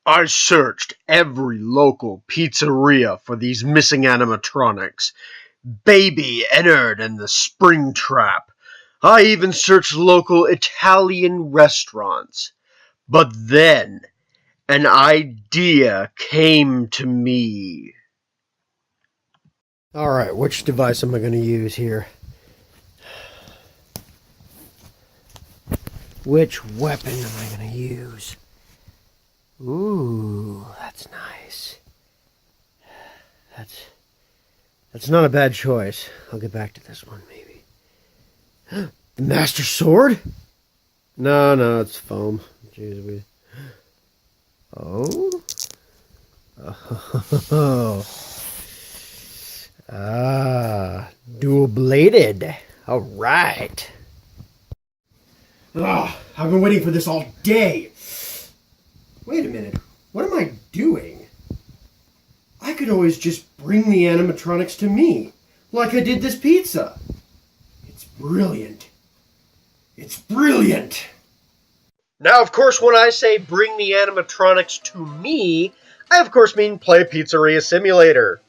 I searched every local pizzeria for these missing animatronics. Baby entered in the spring trap. I even searched local Italian restaurants. But then, an idea came to me. Alright, which device am I going to use here? Which weapon am I going to use? Ooh, that's nice. That's not a bad choice. I'll get back to this one, maybe. The Master Sword? No, it's foam. Jeez, Oh? Oh. Dual-bladed. Alright. I've been waiting for this all day. Wait a minute. What am I doing? I could always just bring the animatronics to me, like I did this pizza. It's brilliant. It's brilliant! Now, of course, when I say bring the animatronics to me, I of course mean play Pizzeria Simulator,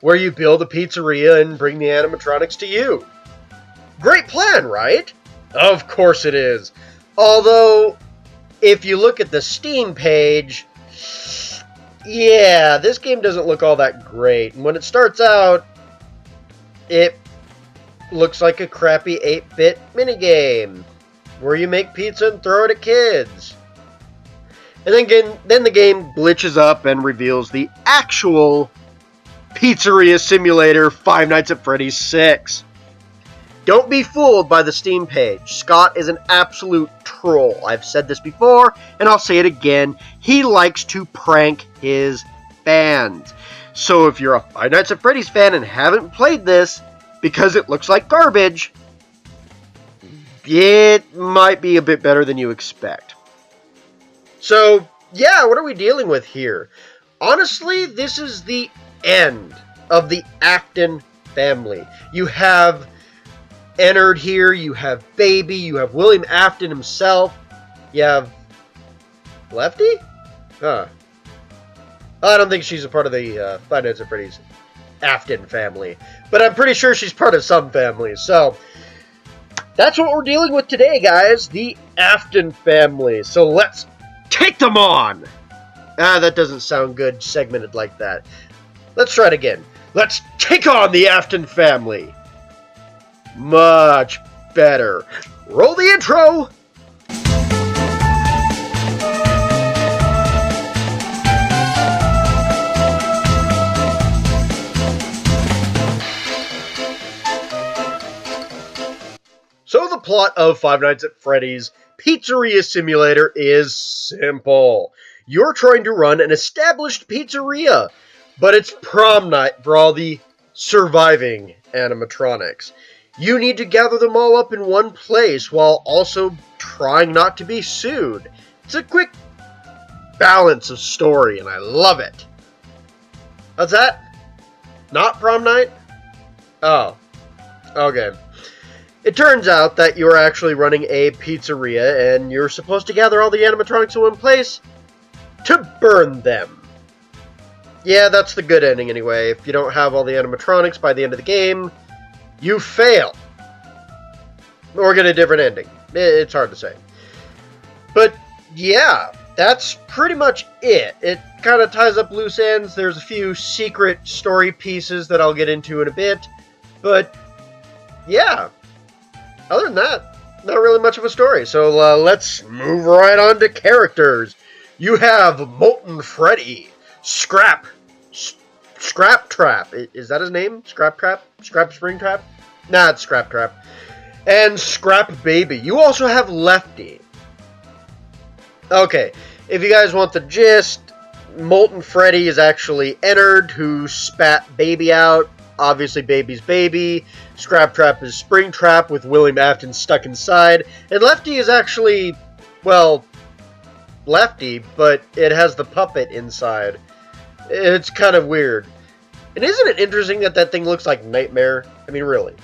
where you build a pizzeria and bring the animatronics to you. Great plan, right? Of course it is. Although, if you look at the Steam page, yeah, this game doesn't look all that great. And when it starts out, it looks like a crappy 8-bit minigame where you make pizza and throw it at kids. And then the game glitches up and reveals the actual Pizzeria Simulator 5 Nights at Freddy's 6. Don't be fooled by the Steam page. Scott is an absolute troll. I've said this before, and I'll say it again. He likes to prank his fans. So if you're a Five Nights at Freddy's fan and haven't played this because it looks like garbage, it might be a bit better than you expect. So, yeah, what are we dealing with here? Honestly, this is the end of the Afton family. You have Ennard here, you have Baby, you have William Afton himself, you have Lefty? Huh. I don't think she's a part of the Five Nights at Freddy's Afton family, but I'm pretty sure she's part of some families, so that's what we're dealing with today, guys, the Afton family. So let's take them on! That doesn't sound good segmented like that. Let's try it again. Let's take on the Afton family! Much better. Roll the intro! So the plot of Five Nights at Freddy's Pizzeria Simulator is simple. You're trying to run an established pizzeria, but it's prom night for all the surviving animatronics. You need to gather them all up in one place while also trying not to be sued. It's a quick balance of story, and I love it. How's that? Not prom night? Oh. Okay. It turns out that you're actually running a pizzeria, and you're supposed to gather all the animatronics in one place to burn them. Yeah, that's the good ending anyway. If you don't have all the animatronics by the end of the game, you fail. Or get a different ending. It's hard to say. But, yeah, that's pretty much it. It kind of ties up loose ends. There's a few secret story pieces that I'll get into in a bit. But, yeah. Other than that, not really much of a story. So, let's move right on to characters. You have Molten Freddy, Scrap Trap. Is that his name? Scrap Trap? Scrap Spring Trap? Nah, it's Scrap Trap. And Scrap Baby. You also have Lefty. Okay, if you guys want the gist, Molten Freddy is actually Ennard, who spat Baby out. Obviously, Baby's Baby. Scrap Trap is Spring Trap with William Afton stuck inside. And Lefty is actually, well, Lefty, but it has the puppet inside. It's kind of weird. And isn't it interesting that that thing looks like Nightmare? I mean, really.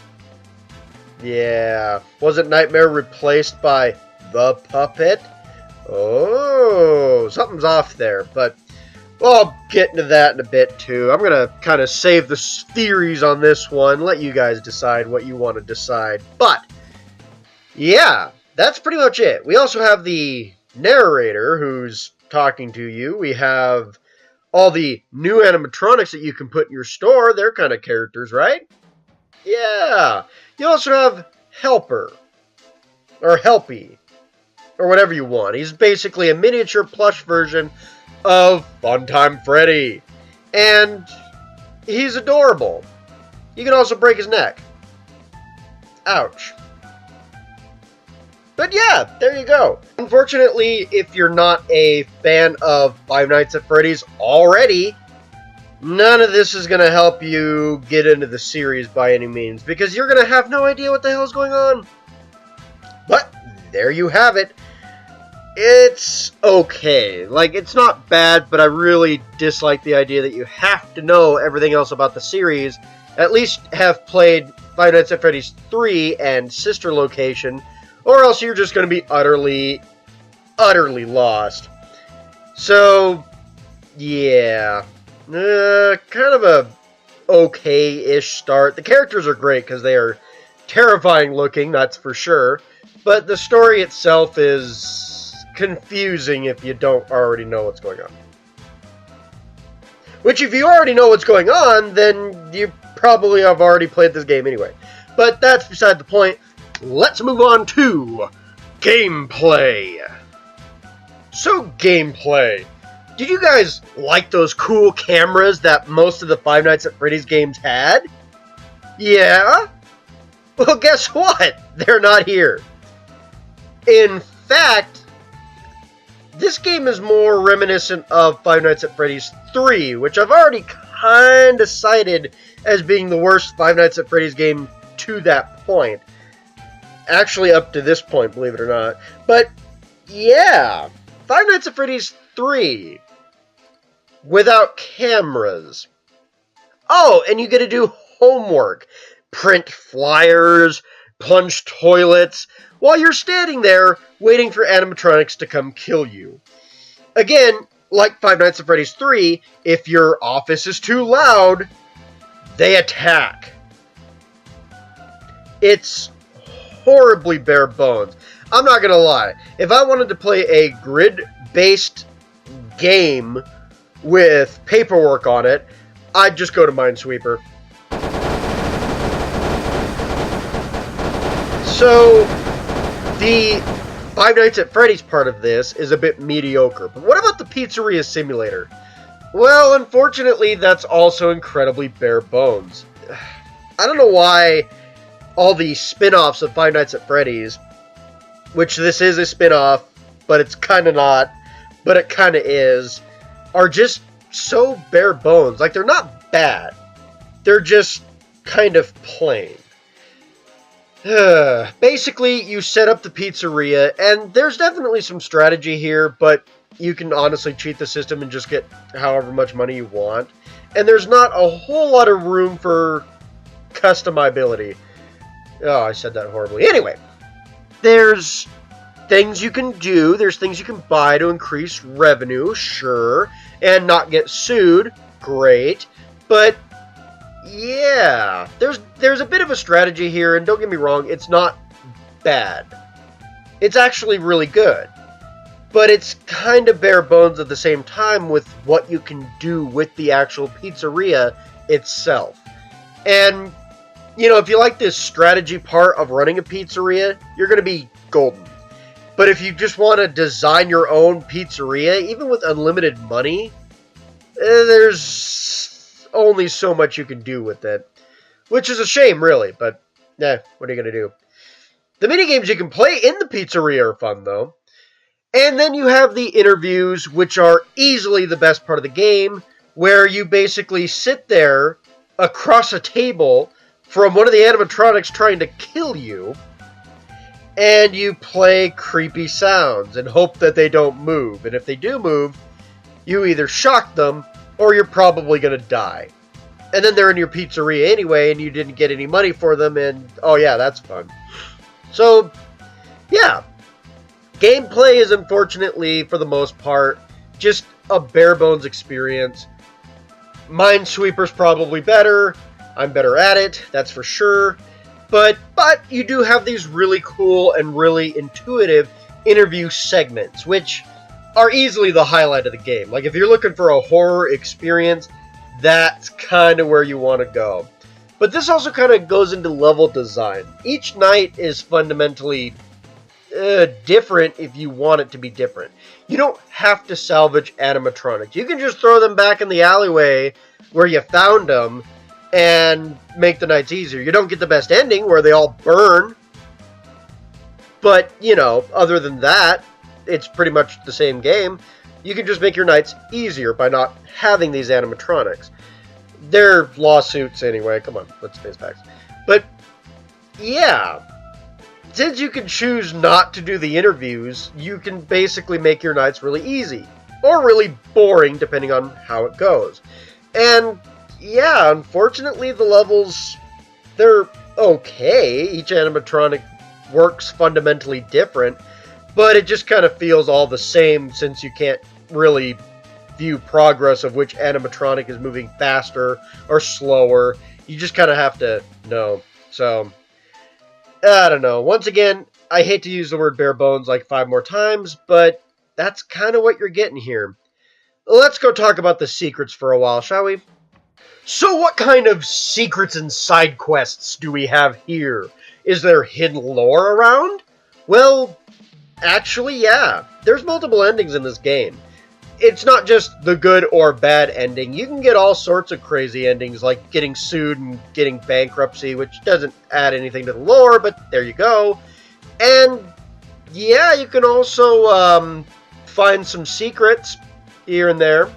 Yeah. Wasn't Nightmare replaced by the puppet? Oh, something's off there, but well, I'll get into that in a bit too. I'm going to kind of save the theories on this one, let you guys decide what you want to decide. But, yeah, that's pretty much it. We also have the narrator who's talking to you. We have all the new animatronics that you can put in your store. They're kind of characters, right? Yeah. You also have Helper, or Helpy, or whatever you want. He's basically a miniature plush version of Funtime Freddy. And he's adorable. You can also break his neck. Ouch. But yeah, there you go. Unfortunately, if you're not a fan of Five Nights at Freddy's already, none of this is going to help you get into the series by any means, because you're going to have no idea what the hell is going on. But there you have it. It's okay. Like, it's not bad, but I really dislike the idea that you have to know everything else about the series. At least have played Five Nights at Freddy's 3 and Sister Location, or else you're just going to be utterly lost. So, yeah. Kind of a okay-ish start. The characters are great because they are terrifying looking, that's for sure. But the story itself is confusing if you don't already know what's going on. Which, if you already know what's going on, then you probably have already played this game anyway. But that's beside the point. Let's move on to gameplay. So, gameplay. Did you guys like those cool cameras that most of the Five Nights at Freddy's games had? Yeah? Well, guess what? They're not here. In fact, this game is more reminiscent of Five Nights at Freddy's 3, which I've already kind of cited as being the worst Five Nights at Freddy's game to that point. Actually, up to this point, believe it or not. But, yeah, Five Nights at Freddy's 3, without cameras. Oh, and you get to do homework. Print flyers, plunge toilets, while you're standing there waiting for animatronics to come kill you. Again, like Five Nights at Freddy's 3, if your office is too loud, they attack. It's horribly bare bones. I'm not gonna lie. If I wanted to play a grid-based game with paperwork on it, I'd just go to Minesweeper. So, the Five Nights at Freddy's part of this is a bit mediocre. But what about the Pizzeria Simulator? Well, unfortunately, that's also incredibly bare bones. I don't know why all the spin-offs of Five Nights at Freddy's, which this is a spin-off, but it's kind of not, but it kind of is, are just so bare bones. Like, they're not bad. They're just kind of plain. Basically, you set up the pizzeria, and there's definitely some strategy here, but you can honestly cheat the system and just get however much money you want. And there's not a whole lot of room for customizability. Oh, I said that horribly. Anyway, there's things you can do, there's things you can buy to increase revenue, sure, and not get sued, great, but yeah, there's a bit of a strategy here, and don't get me wrong, it's not bad. It's actually really good. But it's kind of bare bones at the same time with what you can do with the actual pizzeria itself. And, you know, if you like this strategy part of running a pizzeria, you're going to be golden. But if you just want to design your own pizzeria, even with unlimited money, there's only so much you can do with it. Which is a shame, really, but, what are you going to do? The minigames you can play in the pizzeria are fun, though. And then you have the interviews, which are easily the best part of the game, where you basically sit there across a table from one of the animatronics trying to kill you, and you play creepy sounds and hope that they don't move. And if they do move, you either shock them, or you're probably going to die. And then they're in your pizzeria anyway, and you didn't get any money for them, and oh yeah, that's fun. So, yeah. Gameplay is unfortunately, for the most part, just a bare bones experience. Minesweeper's probably better. I'm better at it, that's for sure. But you do have these really cool and really intuitive interview segments, which are easily the highlight of the game. Like, if you're looking for a horror experience, that's kind of where you want to go. But this also kind of goes into level design. Each night is fundamentally different if you want it to be different. You don't have to salvage animatronics. You can just throw them back in the alleyway where you found them and make the nights easier. You don't get the best ending where they all burn. But, you know, other than that, it's pretty much the same game. You can just make your nights easier by not having these animatronics. They're lawsuits anyway. Come on, let's face facts. But, yeah, since you can choose not to do the interviews, you can basically make your nights really easy. Or really boring, depending on how it goes. And, yeah, unfortunately, the levels, they're okay. Each animatronic works fundamentally different. But it just kind of feels all the same since you can't really view progress of which animatronic is moving faster or slower. You just kind of have to know. So, I don't know. Once again, I hate to use the word bare bones like 5 more times, but that's kind of what you're getting here. Let's go talk about the secrets for a while, shall we? So what kind of secrets and side quests do we have here? Is there hidden lore around? Well, actually, yeah. There's multiple endings in this game. It's not just the good or bad ending. You can get all sorts of crazy endings, like getting sued and getting bankruptcy, which doesn't add anything to the lore, but there you go. And, yeah, you can also find some secrets here and there.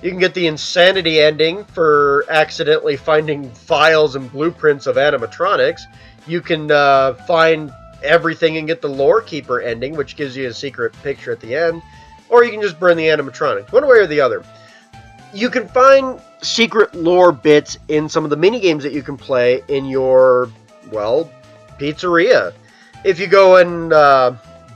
You can get the insanity ending for accidentally finding files and blueprints of animatronics. You can find everything and get the lore keeper ending, which gives you a secret picture at the end. Or you can just burn the animatronics, one way or the other. You can find secret lore bits in some of the minigames that you can play in your, well, pizzeria. If you go and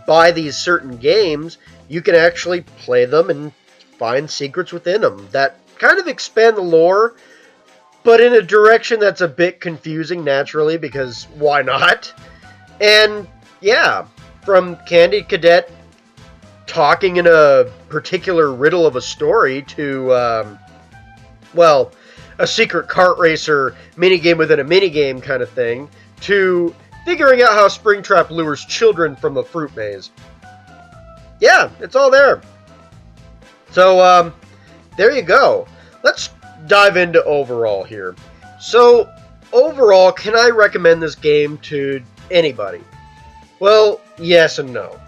buy these certain games, you can actually play them and find secrets within them that kind of expand the lore, but in a direction that's a bit confusing naturally, because why not? And yeah, from Candy Cadet talking in a particular riddle of a story to, well, a secret kart racer minigame within a minigame kind of thing, to figuring out how Springtrap lures children from a fruit maze. Yeah, it's all there. So, there you go. Let's dive into overall here. So, overall, can I recommend this game to anybody? Well, yes and no.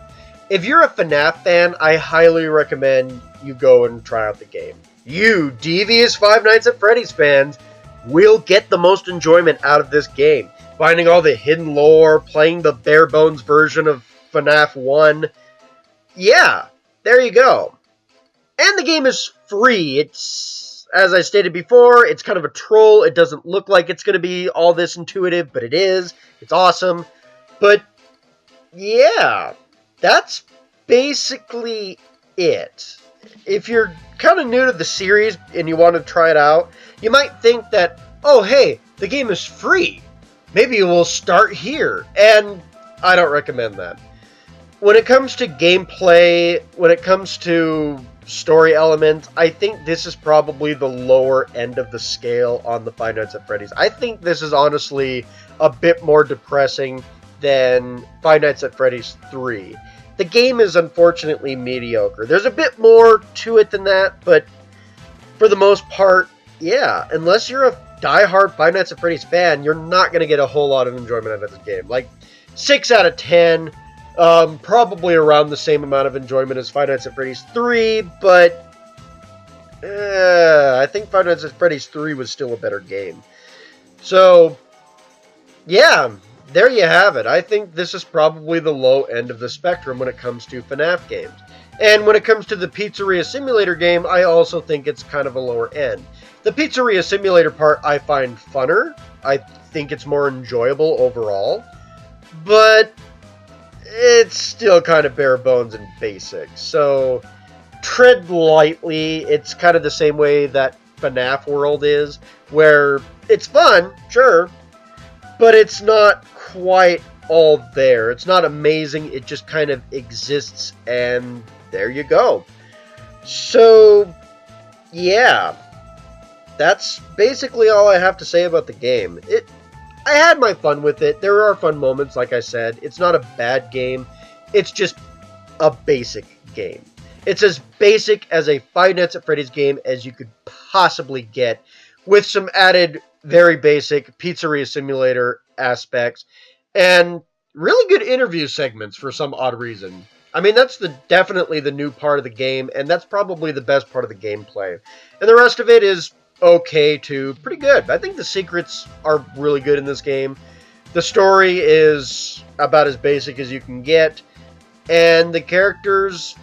If you're a FNAF fan, I highly recommend you go and try out the game. You, devious Five Nights at Freddy's fans, will get the most enjoyment out of this game. Finding all the hidden lore, playing the bare bones version of FNAF 1. Yeah, there you go. And the game is free. It's, as I stated before, it's kind of a troll. It doesn't look like it's going to be all this intuitive, but it is. It's awesome. But, yeah, that's basically it. If you're kind of new to the series and you want to try it out, you might think that, oh, hey, the game is free. Maybe we'll start here. And I don't recommend that. When it comes to gameplay, when it comes to story elements, I think this is probably the lower end of the scale on the Five Nights at Freddy's. I think this is honestly a bit more depressing than Five Nights at Freddy's 3. The game is unfortunately mediocre. There's a bit more to it than that, but for the most part, yeah, unless you're a diehard Five Nights at Freddy's fan, you're not going to get a whole lot of enjoyment out of this game. Like, 6 out of 10, probably around the same amount of enjoyment as Five Nights at Freddy's 3, but I think Five Nights at Freddy's 3 was still a better game. So, yeah, there you have it. I think this is probably the low end of the spectrum when it comes to FNAF games. And when it comes to the Pizzeria Simulator game, I also think it's kind of a lower end. The Pizzeria Simulator part I find funner. I think it's more enjoyable overall. But it's still kind of bare bones and basic. So tread lightly. It's kind of the same way that FNAF world is, where it's fun, sure, but it's not quite all there. It's not amazing. It just kind of exists, and there you go. So, yeah, that's basically all I have to say about the game. I had my fun with it. There are fun moments, like I said. It's not a bad game. It's just a basic game. It's as basic as a Five Nights at Freddy's game as you could possibly get, with some added, very basic Pizzeria Simulator aspects, and really good interview segments for some odd reason. I mean, that's definitely the new part of the game, and that's probably the best part of the gameplay. And the rest of it is okay to pretty good. I think the secrets are really good in this game. The story is about as basic as you can get, and the characters,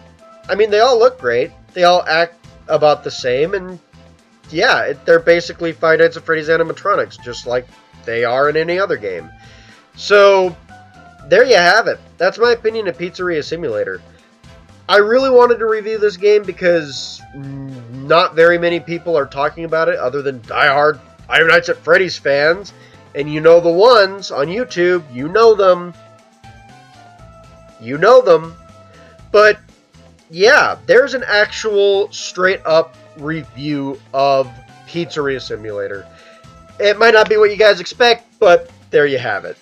I mean, they all look great. They all act about the same, and yeah, they're basically Five Nights at Freddy's animatronics, just like they are in any other game. So, there you have it. That's my opinion of Pizzeria Simulator. I really wanted to review this game because not very many people are talking about it other than diehard Five Nights at Freddy's fans. And you know the ones on YouTube. You know them. You know them. But, yeah, there's an actual straight-up review of Pizzeria Simulator. It might not be what you guys expect, but there you have it.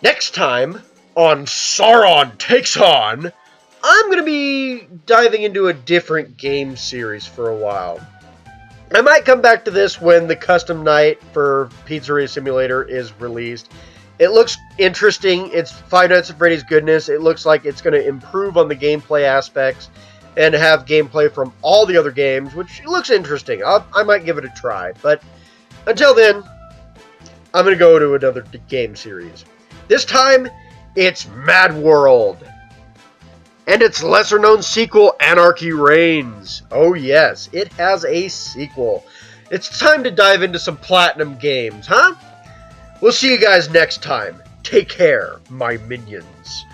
Next time on Sauron Takes On, I'm going to be diving into a different game series for a while. I might come back to this when the custom night for Pizzeria Simulator is released. It looks interesting. It's Five Nights at Freddy's goodness. It looks like it's going to improve on the gameplay aspects and have gameplay from all the other games, which looks interesting. I might give it a try. But until then, I'm going to go to another game series. This time, it's Mad World. And its lesser-known sequel, Anarchy Reigns. Oh yes, it has a sequel. It's time to dive into some Platinum games, huh? We'll see you guys next time. Take care, my minions.